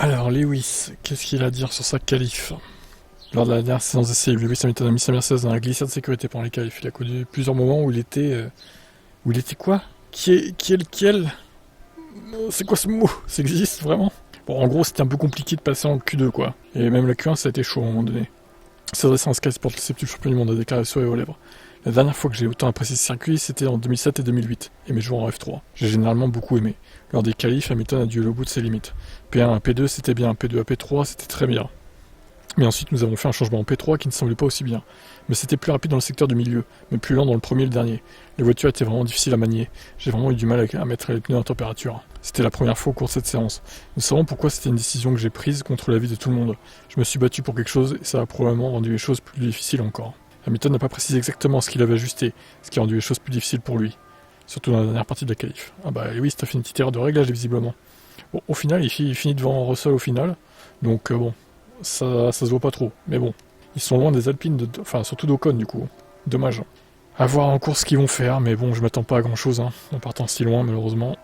Alors, Lewis, qu'est-ce qu'il a à dire sur sa qualif? Lors de la dernière séance d'essai, Lewis Hamilton a mis sa Mercedes dans la glissade de sécurité pendant les qualifs. Il a connu plusieurs moments où il était... où il était quoi? Qui est lequel? C'est quoi ce mot? Ça existe vraiment? Bon, en gros, c'était un peu compliqué de passer en Q2, quoi. Et même la Q1, ça a été chaud à un moment donné. C'est vrai, c'est un Sky pour le septuple champion du monde, a déclaré sourire aux lèvres. La dernière fois que j'ai autant apprécié ce circuit, c'était en 2007 et 2008, et mes jours en F3. J'ai généralement beaucoup aimé. Lors des qualifs, Hamilton a dû aller au bout de ses limites. P1 à P2, c'était bien. P2 à P3, c'était très bien. Mais ensuite, nous avons fait un changement en P3 qui ne semblait pas aussi bien. Mais c'était plus rapide dans le secteur du milieu, mais plus lent dans le premier et le dernier. Les voitures étaient vraiment difficiles à manier. J'ai vraiment eu du mal à mettre les pneus en température. C'était la première fois au cours de cette séance. Nous savons pourquoi c'était une décision que j'ai prise contre l'avis de tout le monde. Je me suis battu pour quelque chose et ça a probablement rendu les choses plus difficiles encore. Hamilton n'a pas précisé exactement ce qu'il avait ajusté, ce qui a rendu les choses plus difficiles pour lui. Surtout dans la dernière partie de la qualif. Ah bah oui, t'as fait une petite erreur de réglage visiblement. Bon, au final, il finit devant Russell au final. Donc bon, ça se voit pas trop. Mais bon, ils sont loin des Alpines, enfin surtout d'Ocon du coup. Dommage. À voir en course ce qu'ils vont faire, mais bon, je m'attends pas à grand chose en partant si loin malheureusement.